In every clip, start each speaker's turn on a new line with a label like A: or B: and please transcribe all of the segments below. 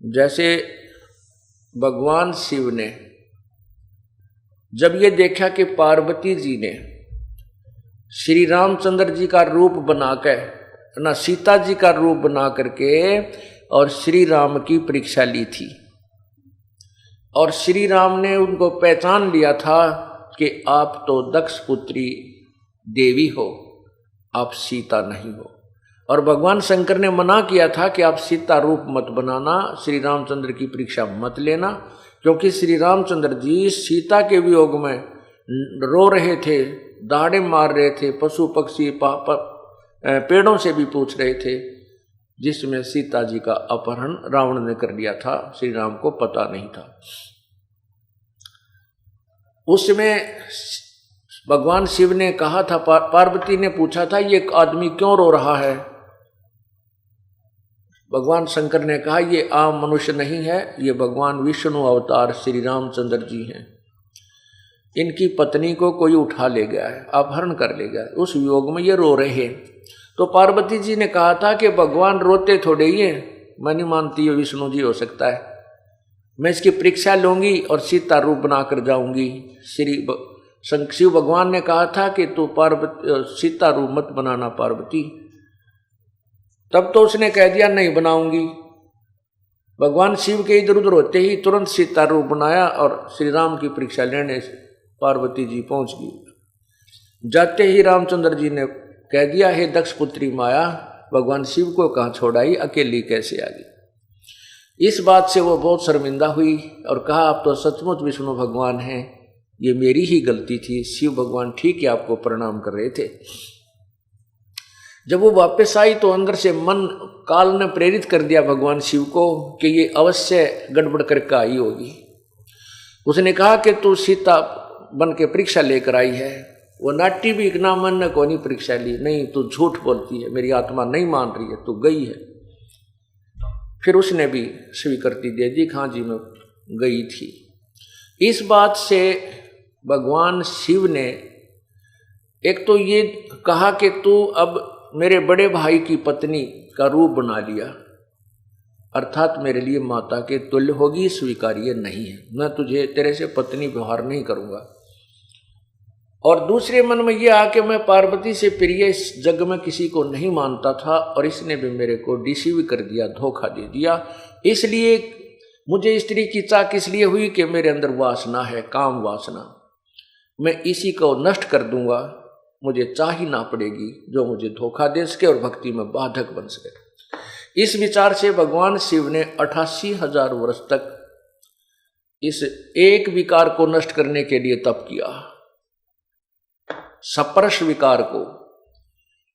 A: जैसे भगवान शिव ने जब ये देखा कि पार्वती जी ने श्री रामचंद्र जी का रूप बनाकर ना सीता जी का रूप बना करके और श्री राम की परीक्षा ली थी, और श्री राम ने उनको पहचान लिया था कि आप तो दक्ष पुत्री देवी हो, आप सीता नहीं हो। और भगवान शंकर ने मना किया था कि आप सीता रूप मत बनाना, श्री रामचंद्र की परीक्षा मत लेना, क्योंकि श्री रामचंद्र जी सीता के वियोग में रो रहे थे, दहाड़े मार रहे थे, पशु पक्षी पेड़ों से भी पूछ रहे थे, जिसमें सीता जी का अपहरण रावण ने कर लिया था, श्री राम को पता नहीं था। उसमें भगवान शिव ने कहा था, पार्वती ने पूछा था ये आदमी क्यों रो रहा है। भगवान शंकर ने कहा ये आम मनुष्य नहीं है, ये भगवान विष्णु अवतार श्री रामचंद्र जी हैं, इनकी पत्नी को कोई उठा ले गया है, अपहरण कर ले गया है, उस वियोग में ये रो रहे हैं। तो पार्वती जी ने कहा था कि भगवान रोते थोड़े ही हैं, मैं नहीं मानती ये विष्णु जी हो सकता है, मैं इसकी परीक्षा लूंगी और सीता रूप बनाकर जाऊंगी। शिव भगवान ने कहा था कि तू सीता रूप मत बनाना पार्वती, तब तो उसने कह दिया नहीं बनाऊंगी। भगवान शिव के इधर उधर होते ही तुरंत सीता रूप बनाया और श्री राम की परीक्षा लेने पार्वती जी पहुंच गई। जाते ही रामचंद्र जी ने कह दिया, हे दक्ष पुत्री माया, भगवान शिव को कहाँ छोड़ाई, अकेली कैसे आ गई। इस बात से वो बहुत शर्मिंदा हुई और कहा, आप तो सचमुच विष्णु भगवान हैं, ये मेरी ही गलती थी। शिव भगवान ठीक है आपको प्रणाम कर रहे थे। जब वो वापस आई तो अंदर से मन काल ने प्रेरित कर दिया भगवान शिव को कि ये अवश्य गड़बड़ करके आई होगी। उसने कहा कि तू सीता बन के परीक्षा लेकर आई है। वो नाट्य भी इतना मन ने कौन परीक्षा ली, नहीं तू झूठ बोलती है, मेरी आत्मा नहीं मान रही है, तू गई है। फिर उसने भी स्वीकृति दे दी, हाँ जी मैं गई थी। इस बात से भगवान शिव ने एक तो ये कहा कि तू अब मेरे बड़े भाई की पत्नी का रूप बना लिया, अर्थात मेरे लिए माता के तुल्य होगी, स्वीकार्य नहीं है, मैं तुझे तेरे से पत्नी व्यवहार नहीं करूंगा। और दूसरे मन में यह आके मैं पार्वती से प्रिय इस जग में किसी को नहीं मानता था, और इसने भी मेरे को डिसीव कर दिया, धोखा दे दिया। इसलिए मुझे स्त्री की चाह किस लिए हुई कि मेरे अंदर वासना है, काम वासना, मैं इसी को नष्ट कर दूंगा, मुझे चाह ही ना पड़ेगी जो मुझे धोखा दे सके और भक्ति में बाधक बन सके। इस विचार से भगवान शिव ने 88,000 वर्ष तक इस एक विकार को नष्ट करने के लिए तप किया, सप्रश विकार को।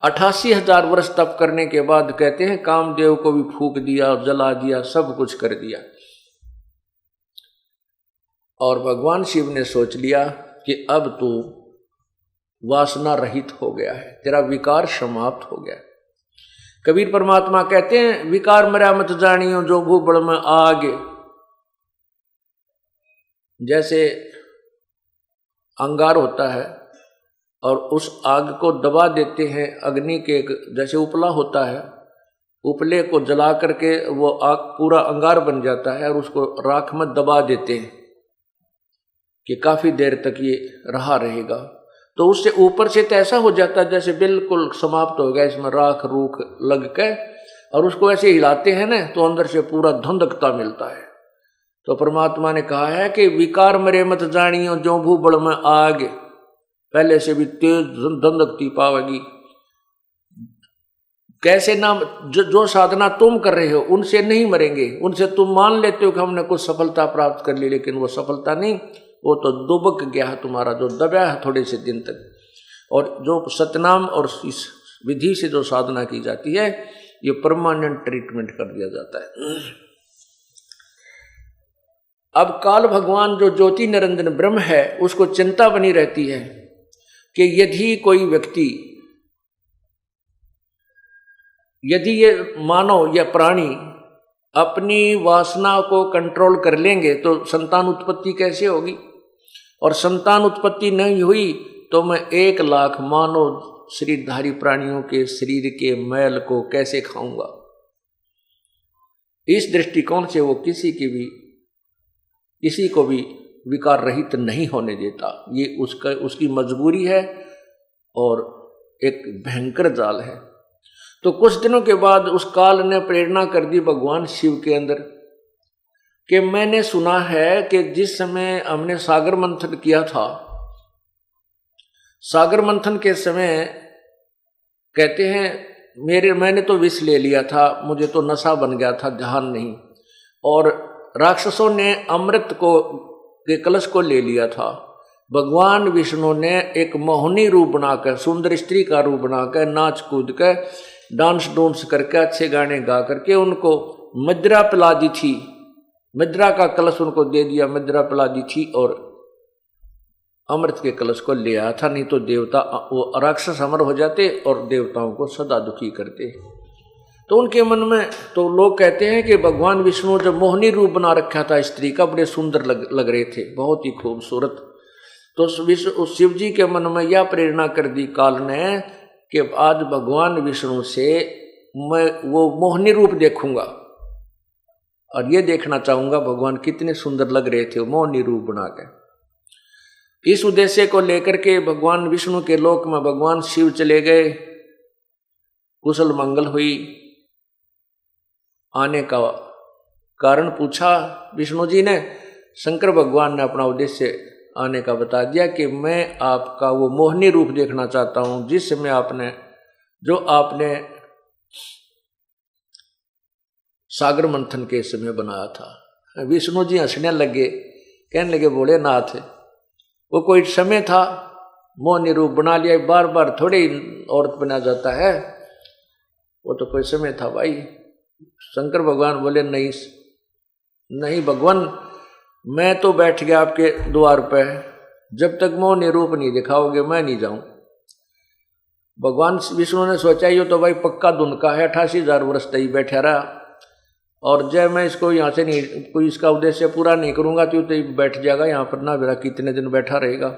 A: 88,000 वर्ष तप करने के बाद कहते हैं कामदेव को भी फूंक दिया, जला दिया, सब कुछ कर दिया। और भगवान शिव ने सोच लिया कि अब तू वासना रहित हो गया है, तेरा विकार समाप्त हो गया। कबीर परमात्मा कहते हैं, विकार मरा मत जानियो जो भूबड़ में आग। जैसे अंगार होता है और उस आग को दबा देते हैं अग्नि के, जैसे उपला होता है, उपले को जला करके वो आग पूरा अंगार बन जाता है और उसको राख में दबा देते हैं कि काफी देर तक ये रहा रहेगा। तो उससे ऊपर से तो ऐसा हो जाता है जैसे बिल्कुल समाप्त हो गया, इसमें राख रूख लग के, और उसको ऐसे हिलाते हैं ना तो अंदर से पूरा धंधकता मिलता है। तो परमात्मा ने कहा है कि विकार मरे मत जानियो जो भूबड़ में आग, पहले से भी तेज धंधकती पावेगी। कैसे ना, जो साधना तुम कर रहे हो उनसे नहीं मरेंगे, उनसे तुम मान लेते हो कि हमने कुछ सफलता प्राप्त कर ली, लेकिन वो सफलता नहीं, वो तो दुबक गया है तुम्हारा, जो दबा है थोड़े से दिन तक। और जो सतनाम और इस विधि से जो साधना की जाती है, ये परमानेंट ट्रीटमेंट कर दिया जाता है। अब काल भगवान जो ज्योति निरंजन ब्रह्म है, उसको चिंता बनी रहती है कि यदि ये मानव या प्राणी अपनी वासना को कंट्रोल कर लेंगे तो संतान उत्पत्ति कैसे होगी, और संतान उत्पत्ति नहीं हुई तो मैं 1 लाख मानव शरीरधारी प्राणियों के शरीर के मैल को कैसे खाऊंगा। इस दृष्टिकोण से वो किसी को भी विकार रहित नहीं होने देता। ये उसकी मजबूरी है और एक भयंकर जाल है। तो कुछ दिनों के बाद उस काल ने प्रेरणा कर दी भगवान शिव के अंदर कि मैंने सुना है कि जिस समय हमने सागर मंथन किया था, सागर मंथन के समय कहते हैं मैंने तो विष ले लिया था, मुझे तो नशा बन गया था, ध्यान नहीं, और राक्षसों ने अमृत के कलश को ले लिया था। भगवान विष्णु ने एक मोहनी रूप बनाकर, सुंदर स्त्री का रूप बनाकर, नाच कूद कर, डांस डूंस करके, अच्छे गाने गा करके उनको मदिरा पिला दी थी। मदिरा का कलश उनको दे दिया, मदिरा पिला दी थी और अमृत के कलश को ले आया था। नहीं तो देवता, वो राक्षस अमर हो जाते और देवताओं को सदा दुखी करते। तो उनके मन में तो लोग कहते हैं कि भगवान विष्णु जब मोहनी रूप बना रखा था स्त्री का, बड़े सुंदर लग रहे थे, बहुत ही खूबसूरत। तो उस शिव जी के मन में यह प्रेरणा कर दी काल ने कि आज भगवान विष्णु से मैं वो मोहनी रूप देखूंगा और ये देखना चाहूंगा भगवान कितने सुंदर लग रहे थे मोहनी रूप बनाकर। इस उद्देश्य को लेकर के भगवान विष्णु के लोक में भगवान शिव चले गए। कुशल मंगल हुई। आने का कारण पूछा विष्णु जी ने। शंकर भगवान ने अपना उद्देश्य आने का बता दिया कि मैं आपका वो मोहनी रूप देखना चाहता हूं जिस समय आपने सागर मंथन के समय बनाया था। विष्णु जी हंसने लगे, कहने लगे भोलेनाथ, वो कोई समय था, मोहनी रूप बना लिया, बार बार थोड़ी औरत बना जाता है, वो तो कोई समय था भाई। शंकर भगवान बोले नहीं भगवान, मैं तो बैठ गया आपके द्वार पे, जब तक मोहनी रूप नहीं दिखाओगे मैं नहीं जाऊं। भगवान विष्णु ने सोचा ये तो भाई पक्का धुनका है, 88,000 वर्ष तक बैठा रहा, और जब मैं इसको यहाँ से नहीं, कोई इसका उद्देश्य पूरा नहीं करूंगा तो बैठ जाएगा यहाँ पर, ना मेरा कितने दिन बैठा रहेगा।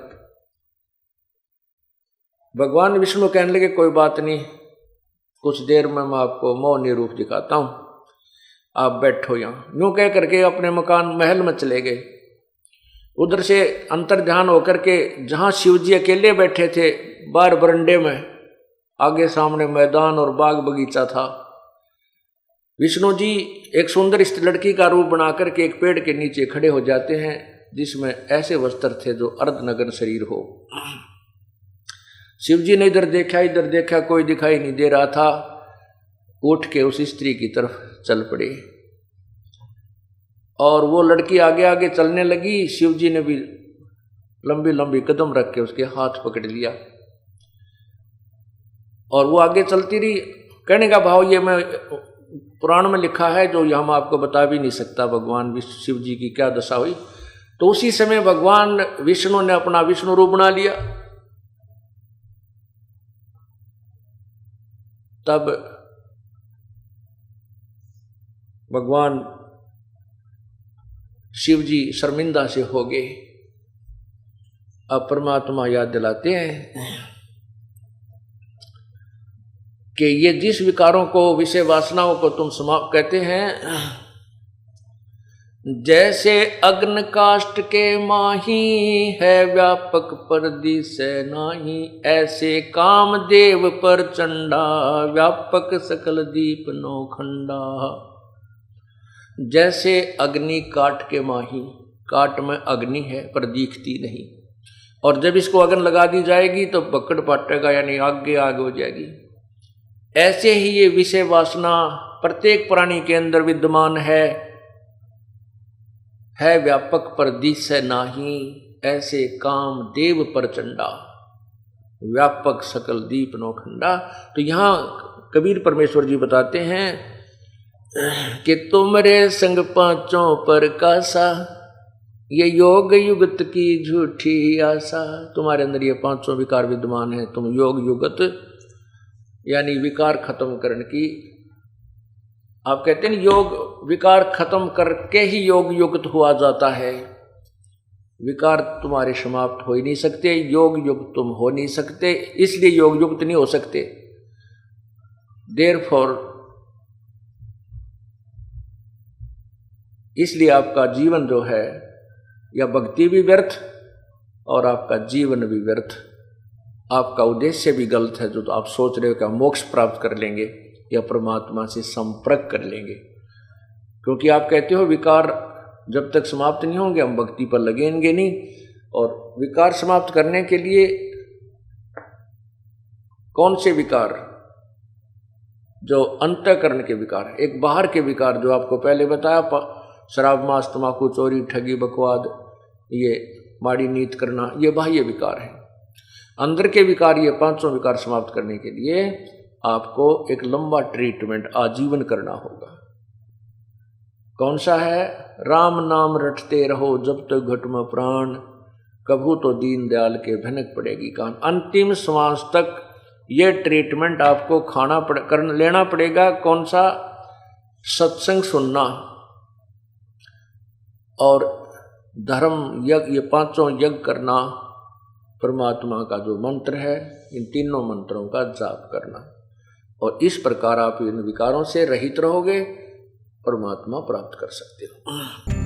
A: भगवान विष्णु कहने लगे कोई बात नहीं, कुछ देर में मैं आपको मोहनी रूप दिखाता हूं, आप बैठो यहाँ। यूं कह करके अपने मकान महल में चले गए। उधर से अंतर ध्यान होकर के जहां शिव जी अकेले बैठे थे, बाहर बरंडे में, आगे सामने मैदान और बाग बगीचा था, विष्णु जी एक सुंदर लड़की का रूप बनाकर के एक पेड़ के नीचे खड़े हो जाते हैं जिसमें ऐसे वस्त्र थे जो अर्धनग्न शरीर हो। शिव जी ने इधर देखा, कोई दिखाई नहीं दे रहा था। उठ के उस स्त्री की तरफ चल पड़े और वो लड़की आगे आगे चलने लगी। शिव जी ने भी लंबी लंबी कदम रख के उसके हाथ पकड़ लिया और वो आगे चलती रही। कहने का भाव ये मैं पुराण में लिखा है जो हम आपको बता भी नहीं सकता भगवान शिव जी की क्या दशा हुई। तो उसी समय भगवान विष्णु ने अपना विष्णु रूप बना लिया। तब भगवान शिव जी शर्मिंदा से हो गए। अब परमात्मा याद दिलाते हैं कि ये जिस विकारों को, विषय वासनाओं को तुम समाप्त कहते हैं, जैसे अग्न काष्ठ के माही है व्यापक परदिश नाही, ऐसे कामदेव पर चंडा व्यापक सकल दीप नौखंडा। जैसे अग्नि काठ के माही, काठ में अग्नि है पर दिखती नहीं, और जब इसको अग्न लगा दी जाएगी तो पकड़ पाटेगा, यानी आगे आग हो जाएगी। ऐसे ही ये विषय वासना प्रत्येक प्राणी के अंदर विद्यमान है व्यापक पर दिशे नाही, ऐसे काम देव पर चंडा व्यापक सकल दीप नौखंडा। तो यहाँ कबीर परमेश्वर जी बताते हैं कि तुमरे संग पांचों पर कासा, ये योग युगत की झूठी आशा। तुम्हारे अंदर ये पांचों विकार विद्यमान है, तुम योग युगत यानी विकार खत्म करने की, आप कहते हैं योग विकार खत्म करके ही योग युक्त हुआ जाता है। विकार तुम्हारे समाप्त हो ही नहीं सकते, योग युक्त तुम हो नहीं सकते, इसलिए योग युक्त नहीं हो सकते। देयरफॉर इसलिए आपका जीवन जो है या भक्ति भी व्यर्थ और आपका जीवन भी व्यर्थ, आपका उद्देश्य भी गलत है। जो तो आप सोच रहे हो कि आप मोक्ष प्राप्त कर लेंगे या परमात्मा से संपर्क कर लेंगे, क्योंकि आप कहते हो विकार जब तक समाप्त नहीं होंगे हम भक्ति पर लगेंगे नहीं। और विकार समाप्त करने के लिए कौन से विकार? जो अंतःकरण के विकार, एक बाहर के विकार जो आपको पहले बताया, शराब मांस तंबाकू चोरी ठगी बकवाद ये माड़ी नीत करना, ये बाह्य विकार है। अंदर के विकार, ये पांचों विकार समाप्त करने के लिए आपको एक लंबा ट्रीटमेंट आजीवन करना होगा। कौन सा है? राम नाम रटते रहो जब तक घट में प्राण, कभू तो दीन दयाल के भनक पड़ेगी कान। अंतिम श्वास तक ये ट्रीटमेंट आपको लेना पड़ेगा। कौन सा? सत्संग सुनना और धर्म यज्ञ, ये पांचों यज्ञ करना, परमात्मा का जो मंत्र है इन तीनों मंत्रों का जाप करना। और इस प्रकार आप इन विकारों से रहित रहोगे, परमात्मा प्राप्त कर सकते हो।